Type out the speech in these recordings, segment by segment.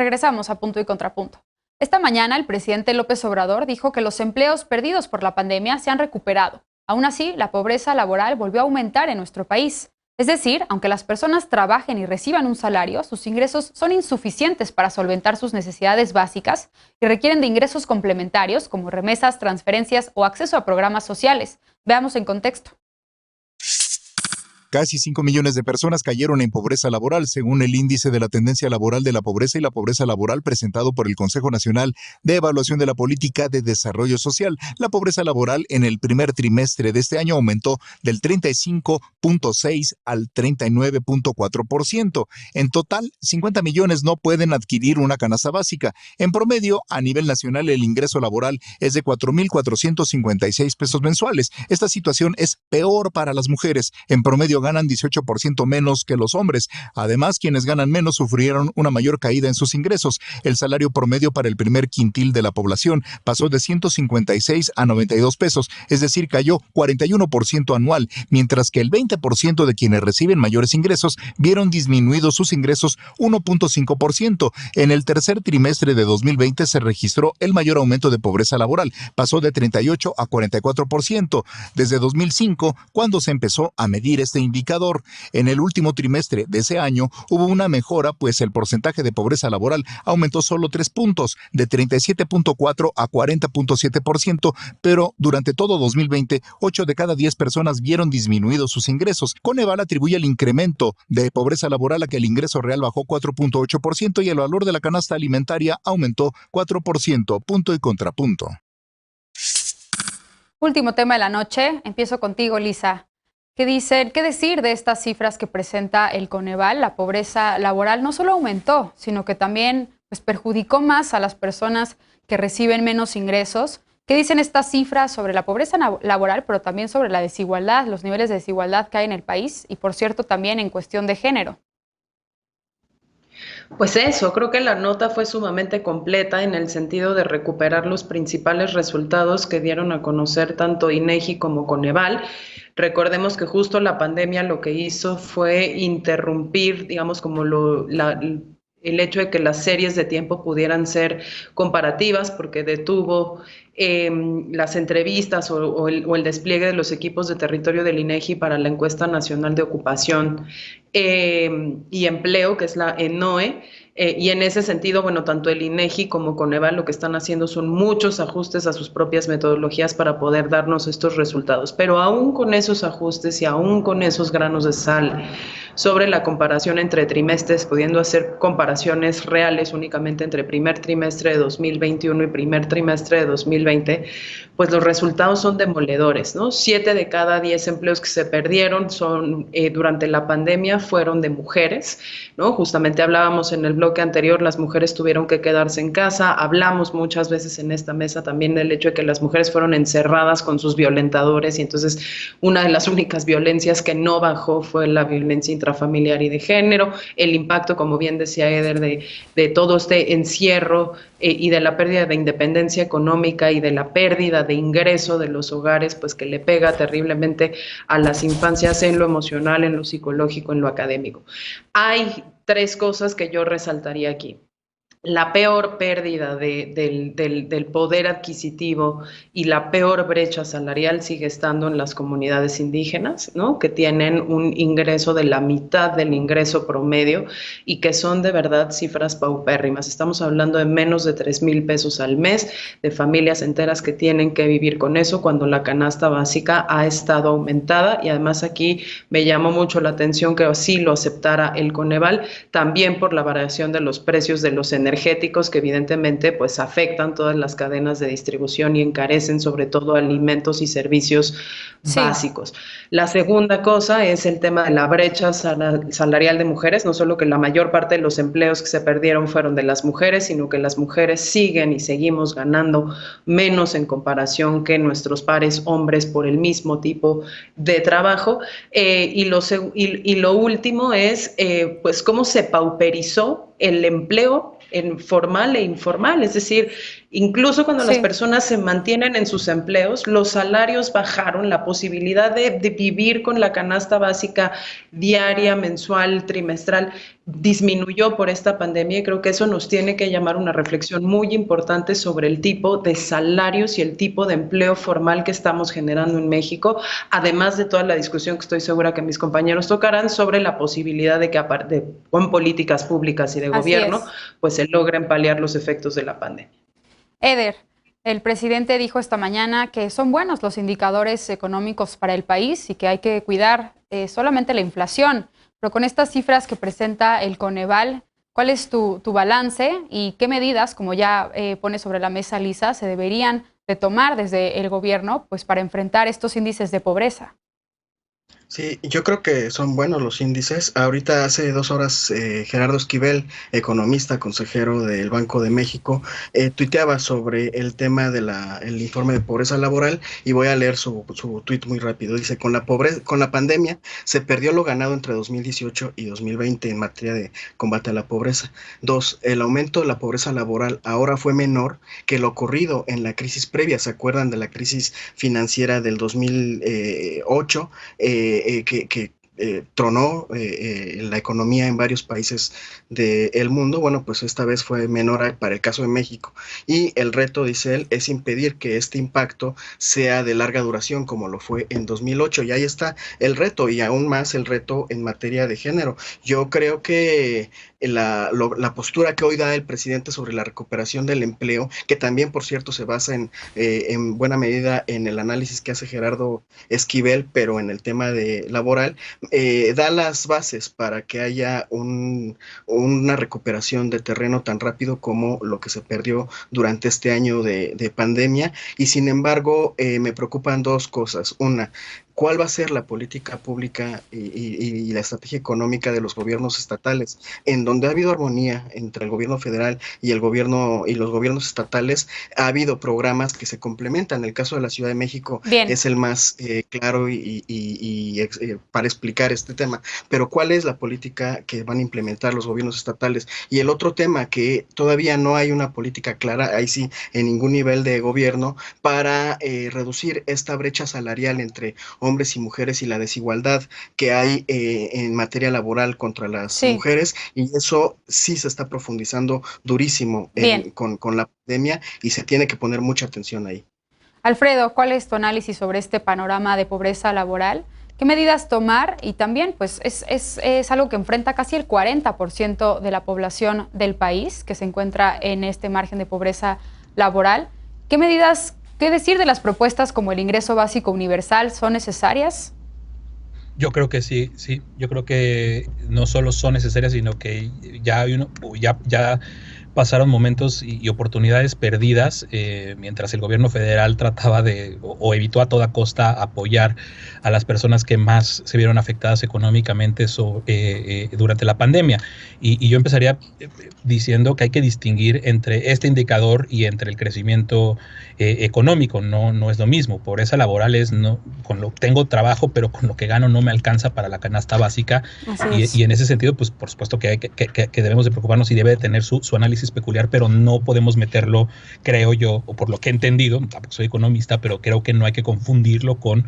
Regresamos a Punto y Contrapunto. Esta mañana el presidente López Obrador dijo que los empleos perdidos por la pandemia se han recuperado. Aún así, la pobreza laboral volvió a aumentar en nuestro país. Es decir, aunque las personas trabajen y reciban un salario, sus ingresos son insuficientes para solventar sus necesidades básicas y requieren de ingresos complementarios como remesas, transferencias o acceso a programas sociales. Veamos en contexto. Casi 5 millones de personas cayeron en pobreza laboral, según el índice de la tendencia laboral de la pobreza y la pobreza laboral presentado por el Consejo Nacional de Evaluación de la Política de Desarrollo Social. La pobreza laboral en el primer trimestre de este año aumentó del 35.6 al 39.4%. En total, 50 millones no pueden adquirir una canasta básica. En promedio, a nivel nacional, el ingreso laboral es de 4.456 pesos mensuales. Esta situación es peor para las mujeres. En promedio, ganan 18% menos que los hombres. Además, quienes ganan menos sufrieron una mayor caída en sus ingresos. El salario promedio para el primer quintil de la población pasó de 156 a 92 pesos, es decir, cayó 41% anual, mientras que el 20% de quienes reciben mayores ingresos vieron disminuidos sus ingresos 1.5%. En el tercer trimestre de 2020 se registró el mayor aumento de pobreza laboral, pasó de 38 a 44%, desde 2005, cuando se empezó a medir este indicador. En el último trimestre de ese año hubo una mejora, pues el porcentaje de pobreza laboral aumentó solo 3 puntos, de 37.4 a 40.7%, pero durante todo 2020, 8 de cada 10 personas vieron disminuidos sus ingresos. Coneval atribuye el incremento de pobreza laboral a que el ingreso real bajó 4.8% y el valor de la canasta alimentaria aumentó 4%. Punto y contrapunto. Último tema de la noche. Empiezo contigo, Lisa. ¿Qué decir de estas cifras que presenta el Coneval? La pobreza laboral no solo aumentó, sino que también perjudicó más a las personas que reciben menos ingresos. ¿Qué dicen estas cifras sobre la pobreza laboral, pero también sobre la desigualdad, los niveles de desigualdad que hay en el país y, por cierto, también en cuestión de género? Pues eso, creo que la nota fue sumamente completa en el sentido de recuperar los principales resultados que dieron a conocer tanto INEGI como Coneval. Recordemos que justo la pandemia lo que hizo fue interrumpir, digamos, como el hecho de que las series de tiempo pudieran ser comparativas, porque detuvo las entrevistas o el despliegue de los equipos de territorio del INEGI para la encuesta nacional de ocupación y empleo, que es la ENOE. Y en ese sentido, bueno, tanto el INEGI como Coneval lo que están haciendo son muchos ajustes a sus propias metodologías para poder darnos estos resultados. Pero aún con esos ajustes y aún con esos granos de sal sobre la comparación entre trimestres, pudiendo hacer comparaciones reales únicamente entre primer trimestre de 2021 y primer trimestre de 2020, pues los resultados son demoledores, ¿no? 7 de cada 10 empleos que se perdieron durante la pandemia fueron de mujeres, ¿no? Justamente hablábamos en el bloque anterior, las mujeres tuvieron que quedarse en casa. Hablamos muchas veces en esta mesa también del hecho de que las mujeres fueron encerradas con sus violentadores y entonces una de las únicas violencias que no bajó fue la violencia intrafamiliar y de género. El impacto, como bien decía Eder, de todo este encierro y de la pérdida de independencia económica y de la pérdida de ingreso de los hogares, pues que le pega terriblemente a las infancias en lo emocional, en lo psicológico, en lo académico. Hay 3 cosas que yo resaltaría aquí. La peor pérdida del poder adquisitivo y la peor brecha salarial sigue estando en las comunidades indígenas, ¿no? Que tienen un ingreso de la mitad del ingreso promedio y que son de verdad cifras paupérrimas. Estamos hablando de menos de 3,000 pesos al mes, de familias enteras que tienen que vivir con eso cuando la canasta básica ha estado aumentada. Y además aquí me llamó mucho la atención que así lo aceptara el Coneval, también por la variación de los precios de los energéticos, que evidentemente pues afectan todas las cadenas de distribución y encarecen sobre todo alimentos y servicios básicos. La segunda cosa es el tema de la brecha salarial de mujeres, no solo que la mayor parte de los empleos que se perdieron fueron de las mujeres, sino que las mujeres siguen y seguimos ganando menos en comparación que nuestros pares hombres por el mismo tipo de trabajo. Y lo último es pues cómo se pauperizó el empleo en formal e informal, es decir, incluso cuando las personas se mantienen en sus empleos, los salarios bajaron, la posibilidad de vivir con la canasta básica diaria, mensual, trimestral, disminuyó por esta pandemia y creo que eso nos tiene que llamar una reflexión muy importante sobre el tipo de salarios y el tipo de empleo formal que estamos generando en México, además de toda la discusión que estoy segura que mis compañeros tocarán sobre la posibilidad de que con políticas públicas y de gobierno pues se logren paliar los efectos de la pandemia. Eder, el presidente dijo esta mañana que son buenos los indicadores económicos para el país y que hay que cuidar solamente la inflación. Pero con estas cifras que presenta el Coneval, ¿cuál es tu balance y qué medidas, como ya pone sobre la mesa Lisa, se deberían de tomar desde el gobierno pues, para enfrentar estos índices de pobreza? Sí, yo creo que son buenos los índices. Ahorita hace 2 horas Gerardo Esquivel, economista, consejero del Banco de México, tuiteaba sobre el tema del informe de pobreza laboral y voy a leer su tuit muy rápido. Dice, con la pandemia se perdió lo ganado entre 2018 y 2020 en materia de combate a la pobreza. 2, el aumento de la pobreza laboral ahora fue menor que lo ocurrido en la crisis previa. ¿Se acuerdan de la crisis financiera del 2008? Que tronó la economía en varios países del mundo. Bueno, pues esta vez fue menor para el caso de México. Y el reto, dice él, es impedir que este impacto sea de larga duración como lo fue en 2008. Y ahí está el reto, y aún más el reto en materia de género. Yo creo que la postura que hoy da el presidente sobre la recuperación del empleo, que también, por cierto, se basa en buena medida en el análisis que hace Gerardo Esquivel, pero en el tema laboral, da las bases para que haya una recuperación de terreno tan rápido como lo que se perdió durante este año de pandemia. Y sin embargo, me preocupan 2 cosas. Una, ¿cuál va a ser la política pública y la estrategia económica de los gobiernos estatales? En donde ha habido armonía entre el gobierno federal y los gobiernos estatales, ha habido programas que se complementan. El caso de la Ciudad de México es el más claro para explicar este tema. Pero ¿cuál es la política que van a implementar los gobiernos estatales? Y el otro tema, que todavía no hay una política clara, ahí sí, en ningún nivel de gobierno, para reducir esta brecha salarial entre hombres y mujeres y la desigualdad que hay en materia laboral contra las mujeres, y eso sí se está profundizando durísimo con la pandemia, y se tiene que poner mucha atención ahí. Alfredo, ¿cuál es tu análisis sobre este panorama de pobreza laboral? ¿Qué medidas tomar? Y también pues es algo que enfrenta casi el 40% de la población del país que se encuentra en este margen de pobreza laboral. ¿Qué medidas, qué decir de las propuestas como el ingreso básico universal? ¿Son necesarias? Yo creo que sí. Yo creo que no solo son necesarias, sino que ya pasaron momentos y oportunidades perdidas mientras el gobierno federal trataba o evitó a toda costa apoyar a las personas que más se vieron afectadas económicamente durante la pandemia. Y yo empezaría diciendo que hay que distinguir entre este indicador y entre el crecimiento económico. No es lo mismo. Pobreza laboral es tengo trabajo, pero con lo que gano no me alcanza para la canasta básica. Y en ese sentido, pues por supuesto que debemos de preocuparnos y debe de tener su análisis peculiar, pero no podemos meterlo, creo yo, o por lo que he entendido, tampoco soy economista, pero creo que no hay que confundirlo con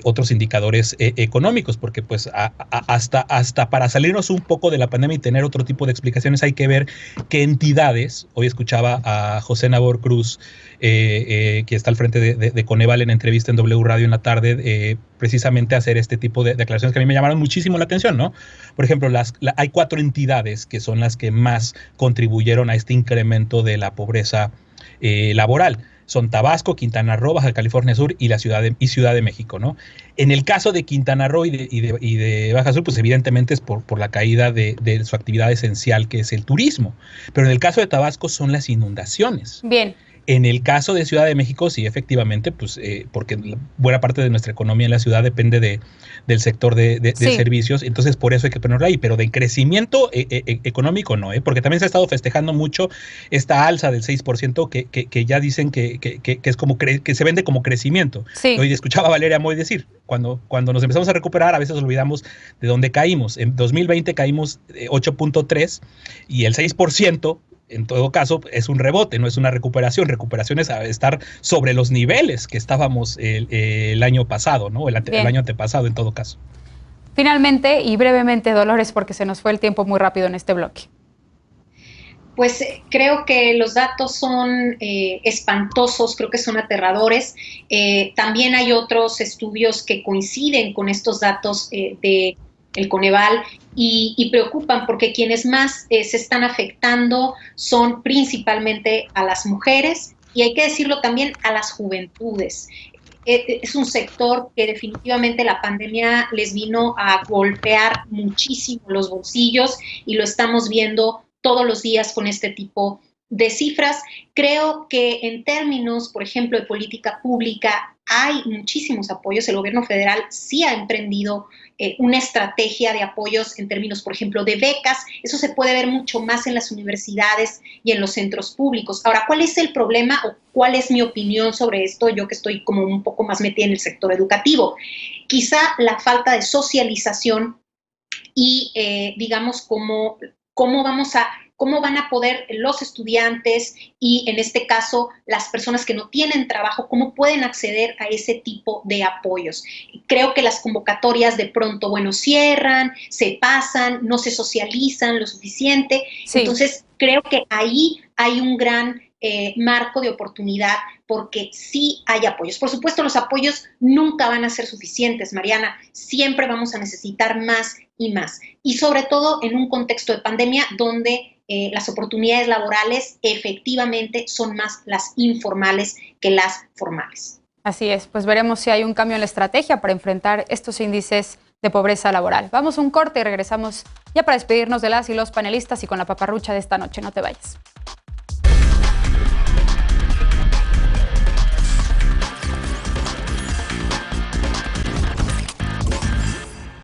otros indicadores económicos, porque pues hasta para salirnos un poco de la pandemia y tener otro tipo de explicaciones hay que ver qué entidades. Hoy escuchaba a José Nabor Cruz, que está al frente de Coneval, en entrevista en W Radio en la tarde, precisamente hacer este tipo de declaraciones que a mí me llamaron muchísimo la atención, ¿no? Por ejemplo, hay 4 entidades que son las que más contribuyeron a este incremento de la pobreza laboral. Son Tabasco, Quintana Roo, Baja California Sur y Ciudad de México, ¿no? En el caso de Quintana Roo y de Baja Sur, pues evidentemente es por la caída de su actividad esencial, que es el turismo. Pero en el caso de Tabasco son las inundaciones. Bien. En el caso de Ciudad de México, sí, efectivamente, pues porque buena parte de nuestra economía en la ciudad depende del sector de servicios, entonces por eso hay que ponerlo ahí, pero de crecimiento económico no, porque también se ha estado festejando mucho esta alza del 6% que ya dicen que es como que se vende como crecimiento. Sí. Hoy escuchaba a Valeria Moy decir, cuando nos empezamos a recuperar, a veces olvidamos de dónde caímos. En 2020 caímos 8.3 y el 6%, en todo caso, es un rebote, no es una recuperación. Recuperación es estar sobre los niveles que estábamos el año pasado, ¿no? El año antepasado, en todo caso. Finalmente y brevemente, Dolores, porque se nos fue el tiempo muy rápido en este bloque. Pues creo que los datos son espantosos, creo que son aterradores. También hay otros estudios que coinciden con estos datos del Coneval y preocupan porque quienes más se están afectando son principalmente a las mujeres y hay que decirlo también a las juventudes. Es un sector que definitivamente la pandemia les vino a golpear muchísimo los bolsillos y lo estamos viendo todos los días con este tipo de cifras. Creo que en términos, por ejemplo, de política pública, hay muchísimos apoyos. El gobierno federal sí ha emprendido una estrategia de apoyos en términos, por ejemplo, de becas. Eso se puede ver mucho más en las universidades y en los centros públicos. Ahora, ¿cuál es el problema o cuál es mi opinión sobre esto? Yo que estoy como un poco más metida en el sector educativo. Quizá la falta de socialización y, digamos, cómo van a poder los estudiantes y en este caso las personas que no tienen trabajo, cómo pueden acceder a ese tipo de apoyos. Creo que las convocatorias de pronto, cierran, se pasan, no se socializan lo suficiente. Sí. Entonces, creo que ahí hay un gran marco de oportunidad porque sí hay apoyos. Por supuesto, los apoyos nunca van a ser suficientes, Mariana. Siempre vamos a necesitar más y más. Y sobre todo en un contexto de pandemia donde las oportunidades laborales efectivamente son más las informales que las formales. Así es, pues veremos si hay un cambio en la estrategia para enfrentar estos índices de pobreza laboral. Vamos a un corte y regresamos ya para despedirnos de las y los panelistas y con la paparrucha de esta noche. No te vayas.